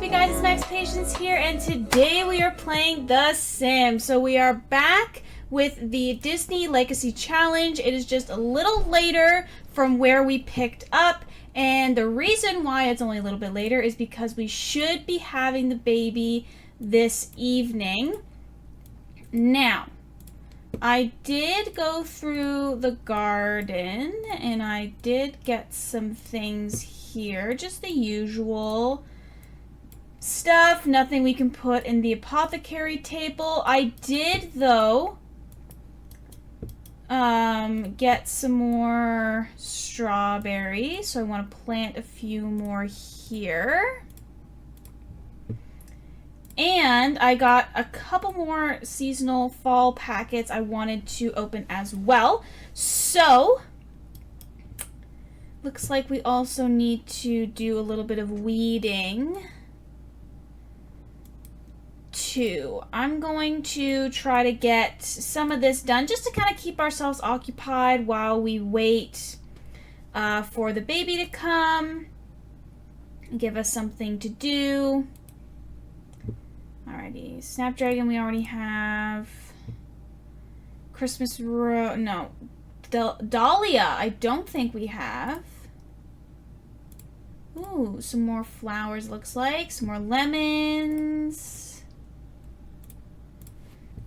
Hey guys, it's Max Patience here, and today we are playing The Sims. So we are back with the Disney Legacy Challenge. It is just a little later from where we picked up, and the reason why it's only a little bit later is because we should be having the baby this evening. Now, I did go through the garden, and I did get some things here, just the usual stuff, nothing we can put in the apothecary table. I did, though, get some more strawberries, so I want to plant a few more here. And I got a couple more seasonal fall packets I wanted to open as well. So, looks like we also need to do a little bit of weeding too. I'm going to try to get some of this done just to kind of keep ourselves occupied while we wait for the baby to come and give us something to do. Alrighty, Snapdragon we already have. Christmas no. Dahlia I don't think we have. Ooh, some more flowers looks like. Some more lemons.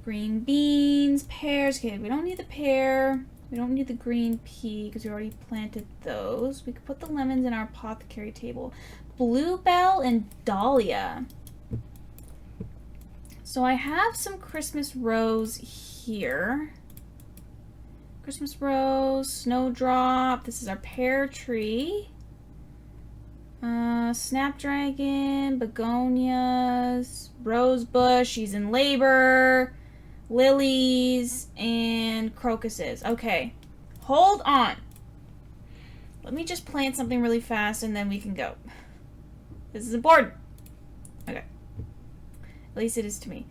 Green beans, pears. Okay, we don't need the pear. We don't need the green pea because we already planted those. We could put the lemons in our apothecary table. Bluebell and dahlia. So I have some Christmas rose here. Christmas rose, snowdrop. This is our pear tree. Snapdragon, begonias, rosebush. She's in labor. Lilies and crocuses. Okay, hold on. Let me just plant something really fast and then we can go. This is important. Okay. At least it is to me.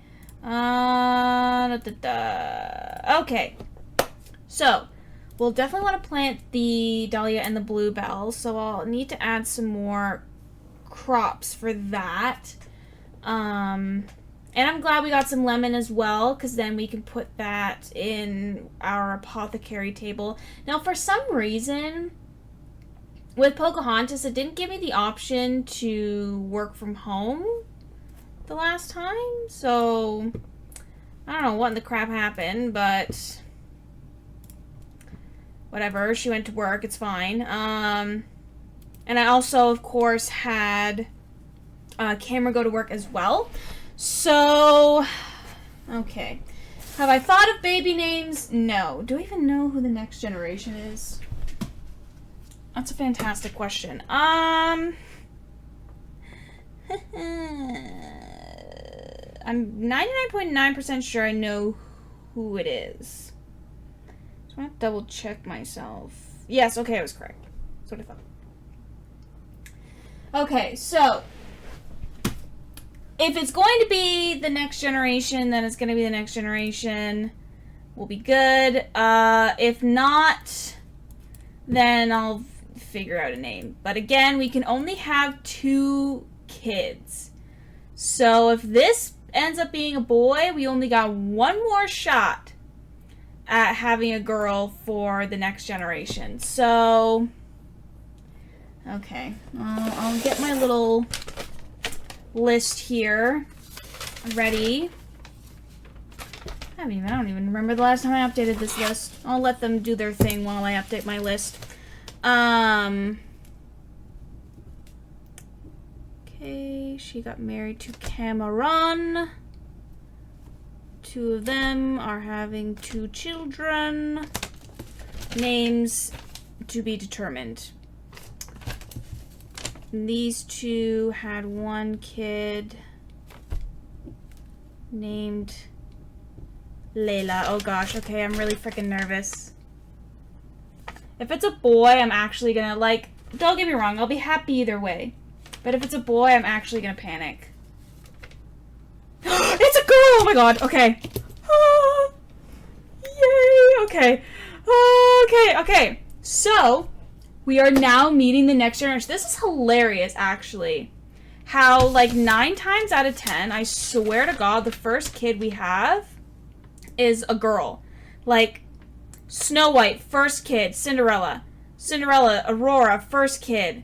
Okay. So, we'll definitely want to plant the dahlia and the bluebell, so I'll need to add some more crops for that. And I'm glad we got some lemon as well, because then we can put that in our apothecary table. Now, for some reason, with Pocahontas, it didn't give me the option to work from home the last time, so I don't know what in the crap happened, but whatever, she went to work, it's fine. And I also, of course, had Camera go to work as well. So, okay. Have I thought of baby names? No. Do I even know who the next generation is? That's a fantastic question. I'm 99.9% sure I know who it is. So I have to double check myself. Yes, okay, I was correct. That's what I thought. Okay, so if it's going to be the next generation, then it's going to be the next generation. We'll be good. If not, then I'll figure out a name. But again, we can only have 2 kids. So if this ends up being a boy, we only got 1 more shot at having a girl for the next generation. So, okay. I'll get my little list here ready. I don't even remember the last time I updated this list. I'll let them do their thing while I update my list. Okay, she got married to Cameron. 2 of them are having 2 children. Names to be determined. These 2 had 1 kid named Layla. Oh gosh, okay, I'm really freaking nervous. If it's a boy, I'm actually gonna, don't get me wrong, I'll be happy either way. But if it's a boy, I'm actually gonna panic. It's a girl! Oh my god, okay. Yay, okay. Okay. So, we are now meeting the next generation. This is hilarious, actually. how, like, 9 times out of 10, I swear to God, the first kid we have is a girl. Like, Snow White, first kid. Cinderella, Aurora, first kid.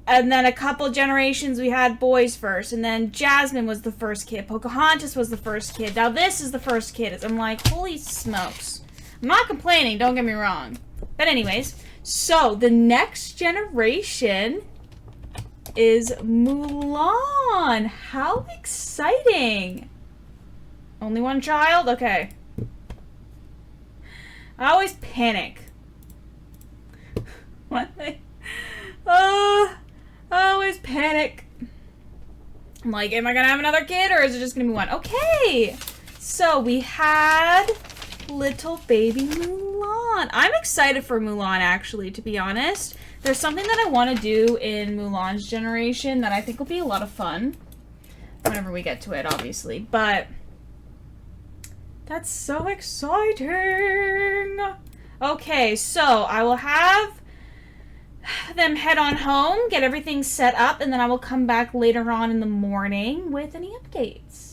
And then a couple generations we had boys first. And then Jasmine was the first kid. Pocahontas was the first kid. Now this is the first kid. I'm like, holy smokes. I'm not complaining, don't get me wrong. But anyways, so the next generation is Mulan. How exciting. Only one child? Okay. I always panic. What? I always panic. I'm like, am I gonna have another kid or is it just gonna be one? Okay. So we had little baby Mulan. I'm excited for Mulan, actually, to be honest. There's something that I want to do in Mulan's generation that I think will be a lot of fun. Whenever we get to it, obviously. But that's so exciting. Okay, so I will have them head on home, get everything set up, and then I will come back later on in the morning with any updates.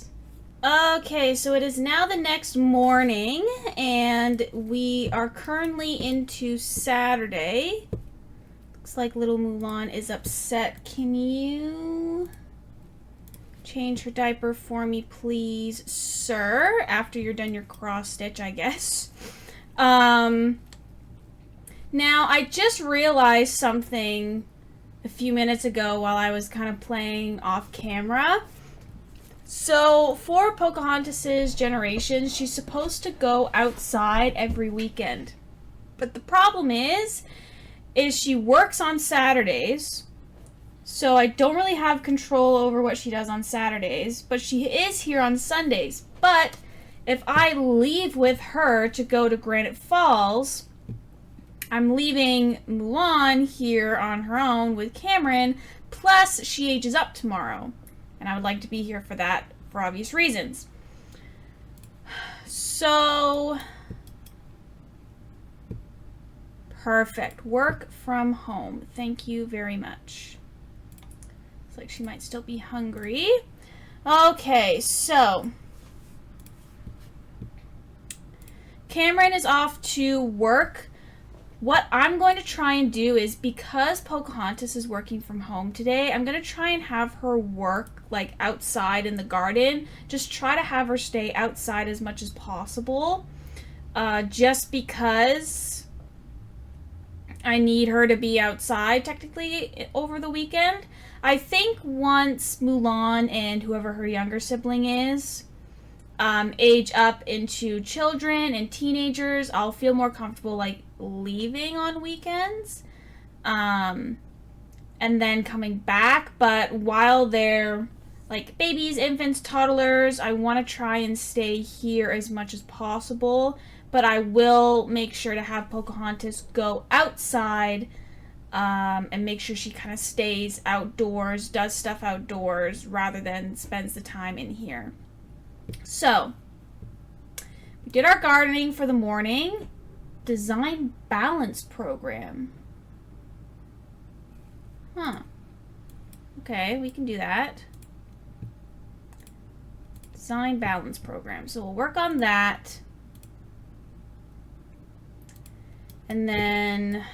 Okay, so it is now the next morning, and we are currently into Saturday. Looks like little Mulan is upset. Can you change her diaper for me, please, sir? After you're done your cross stitch, I guess. Now, I just realized something a few minutes ago while I was kind of playing off camera. So, for Pocahontas's generation, she's supposed to go outside every weekend. But the problem is she works on Saturdays, so I don't really have control over what she does on Saturdays, but she is here on Sundays. But if I leave with her to go to Granite Falls, I'm leaving Mulan here on her own with Cameron, plus she ages up tomorrow. And I would like to be here for that, for obvious reasons. So, perfect. Work from home. Thank you very much. Looks like she might still be hungry. Okay, so Cameron is off to work. What I'm going to try and do is, because Pocahontas is working from home today, I'm going to try and have her work like outside in the garden. Just try to have her stay outside as much as possible. Just because I need her to be outside technically over the weekend. I think once Mulan and whoever her younger sibling is age up into children and teenagers, I'll feel more comfortable like leaving on weekends and then coming back. But while they're like babies, infants, toddlers, I want to try and stay here as much as possible, but I will make sure to have Pocahontas go outside and make sure she kind of stays outdoors, does stuff outdoors rather than spends the time in here. So we did our gardening for the morning. Design balance program. Huh. Okay, we can do that. Design balance program. So we'll work on that. And then,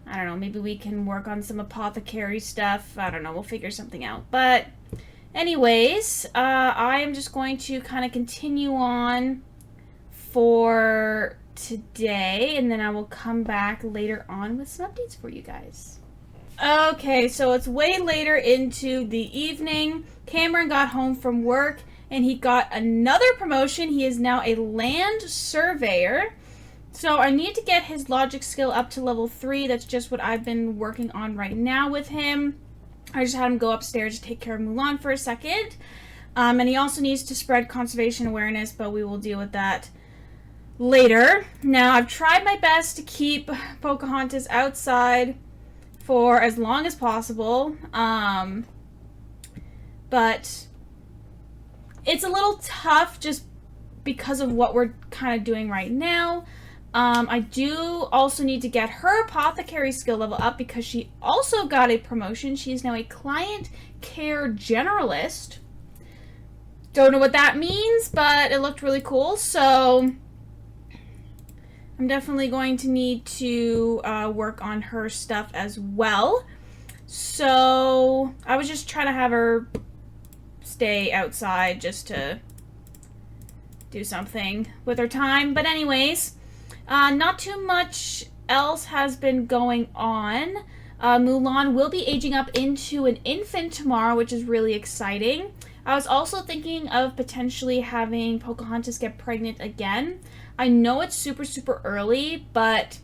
I don't know, maybe we can work on some apothecary stuff. I don't know, we'll figure something out. But anyways, I am just going to kind of continue on for today, and then I will come back later on with some updates for you guys. Okay, so it's way later into the evening. Cameron got home from work and he got another promotion. He is now a land surveyor. So I need to get his logic skill up to level 3. That's just what I've been working on right now with him. I just had him go upstairs to take care of Mulan for a second. And he also needs to spread conservation awareness, but we will deal with that later. Now, I've tried my best to keep Pocahontas outside for as long as possible, but it's a little tough just because of what we're kind of doing right now. I do also need to get her apothecary skill level up because she also got a promotion. She is now a client care generalist. Don't know what that means, but it looked really cool. So I'm definitely going to need to work on her stuff as well. So I was just trying to have her stay outside just to do something with her time. But anyways, not too much else has been going on. Mulan will be aging up into an infant tomorrow, which is really exciting. I was also thinking of potentially having Pocahontas get pregnant again. I know it's super, super early, but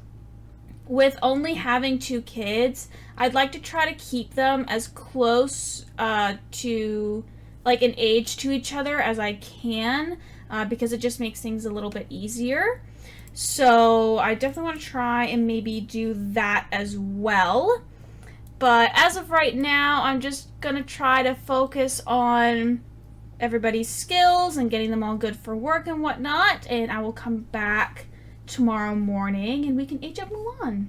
with only having 2 kids, I'd like to try to keep them as close to like an age to each other as I can, because it just makes things a little bit easier. So I definitely want to try and maybe do that as well. But as of right now, I'm just going to try to focus on everybody's skills and getting them all good for work and whatnot. And I will come back tomorrow morning and we can age up Mulan.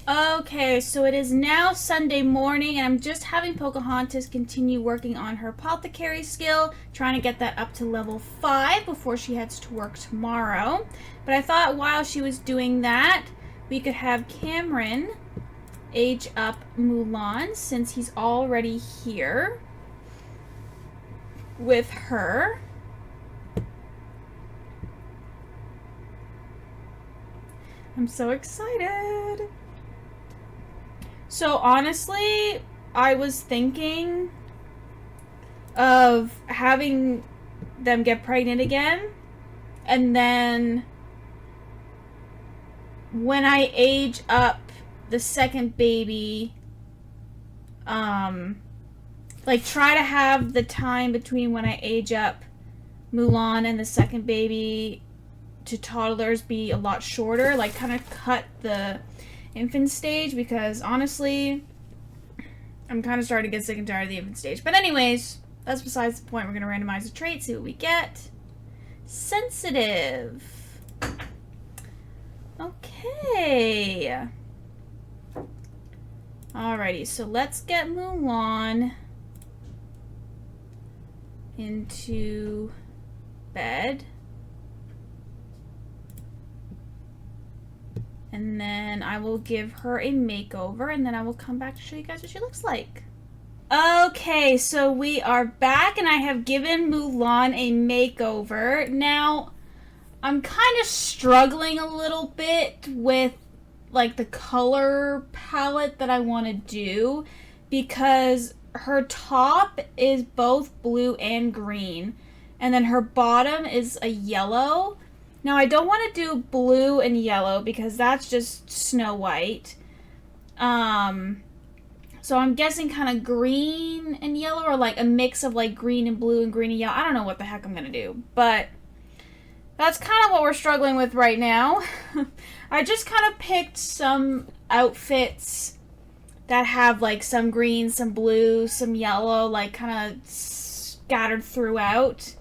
Okay, so it is now Sunday morning and I'm just having Pocahontas continue working on her apothecary skill, trying to get that up to level 5 before she heads to work tomorrow. But I thought while she was doing that, we could have Cameron age up Mulan since he's already here with her. I'm so excited. So honestly, I was thinking of having them get pregnant again, and then when I age up the second baby, like try to have the time between when I age up Mulan and the second baby to toddlers be a lot shorter, like kind of cut the infant stage, because honestly I'm kind of starting to get sick and tired of the infant stage. But anyways, that's besides the point. We're going to randomize the trait, see what we get. Sensitive. Okay. Alrighty, so let's get Mulan into bed. And then I will give her a makeover, and then I will come back to show you guys what she looks like. Okay, so we are back, and I have given Mulan a makeover. Now, I'm kind of struggling a little bit with like the color palette that I want to do, because her top is both blue and green, and then her bottom is a yellow. Now I don't want to do blue and yellow because that's just Snow White. So I'm guessing kind of green and yellow, or like a mix of like green and blue and green and yellow. I don't know what the heck I'm gonna do, but that's kind of what we're struggling with right now. I just kind of picked some outfits that have like some green, some blue, some yellow, like kind of scattered throughout,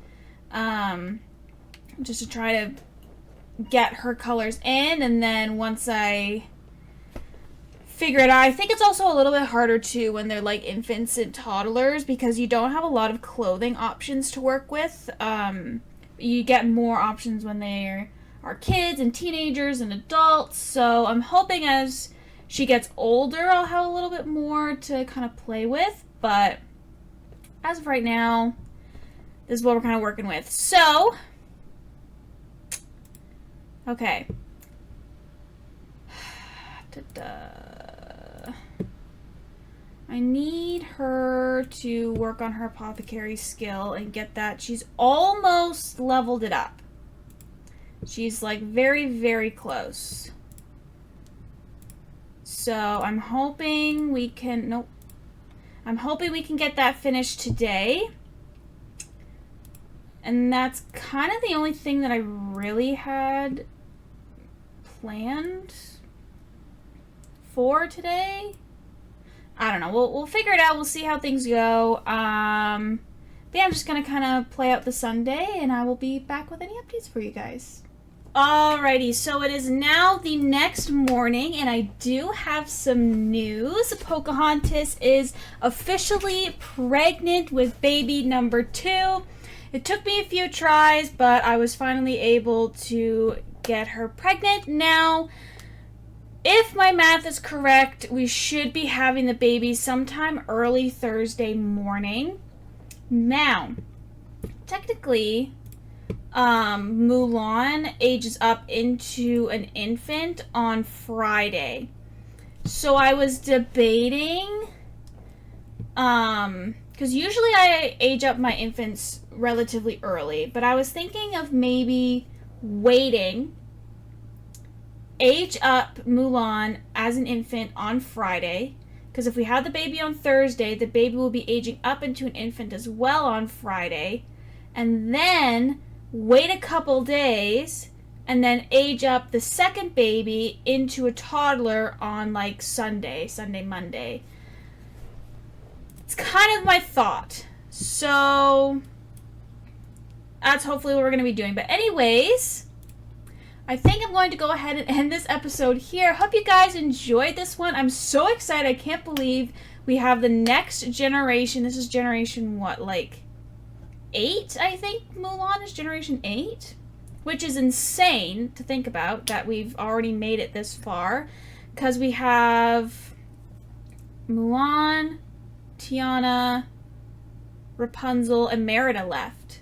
just to try to get her colors in. And then once I figure it out, I think it's also a little bit harder too when they're like infants and toddlers, because you don't have a lot of clothing options to work with. You get more options when they are kids and teenagers and adults. So I'm hoping as she gets older, I'll have a little bit more to kind of play with. But as of right now, this is what we're kind of working with. So, okay. I need her to work on her apothecary skill and get that. She's almost leveled it up. She's like very, very close. So I'm hoping we can, nope. I'm hoping we can get that finished today. And that's kind of the only thing that I really had planned for today. I don't know. We'll figure it out. We'll see how things go. But yeah, I'm just going to kind of play out the Sunday, and I will be back with any updates for you guys. Alrighty, so it is now the next morning, and I do have some news. Pocahontas is officially pregnant with baby number 2. It took me a few tries, but I was finally able to get her pregnant. Now, if my math is correct, we should be having the baby sometime early Thursday morning. Now, technically, Mulan ages up into an infant on Friday. So I was debating, because usually I age up my infants relatively early, but I was thinking of maybe waiting, age up Mulan as an infant on Friday, because if we have the baby on Thursday, the baby will be aging up into an infant as well on Friday, and then wait a couple days, and then age up the second baby into a toddler on like Sunday, Monday. It's kind of my thought. So that's hopefully what we're going to be doing. But anyways, I think I'm going to go ahead and end this episode here. Hope you guys enjoyed this one. I'm so excited. I can't believe we have the next generation. This is generation what, like 8, I think Mulan is generation 8, which is insane to think about that we've already made it this far, because we have Mulan, Tiana, Rapunzel, and Merida left.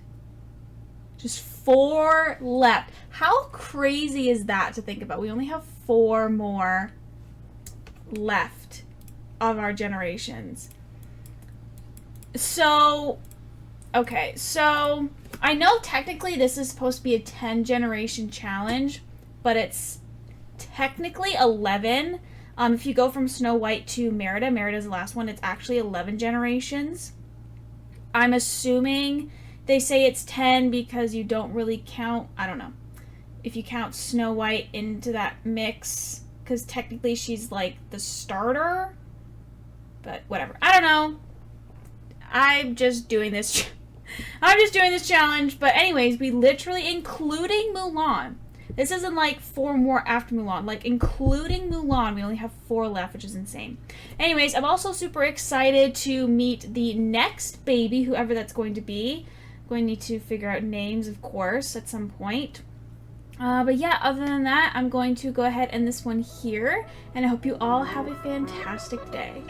Just 4 left. How crazy is that to think about? We only have 4 more left of our generations. So okay, so I know technically this is supposed to be a 10 generation challenge, but it's technically 11. If you go from Snow White to Merida, Merida's the last one, it's actually 11 generations. I'm assuming they say it's 10 because you don't really count, I don't know, if you count Snow White into that mix, because technically she's like the starter, but whatever. I don't know. I'm just doing this challenge, but anyways, we literally, including Mulan, this isn't like 4 more after Mulan, like including Mulan, we only have 4 left, which is insane. Anyways, I'm also super excited to meet the next baby, whoever that's going to be. I'm going to need to figure out names, of course, at some point. But yeah, other than that, I'm going to go ahead and end this one here, and I hope you all have a fantastic day.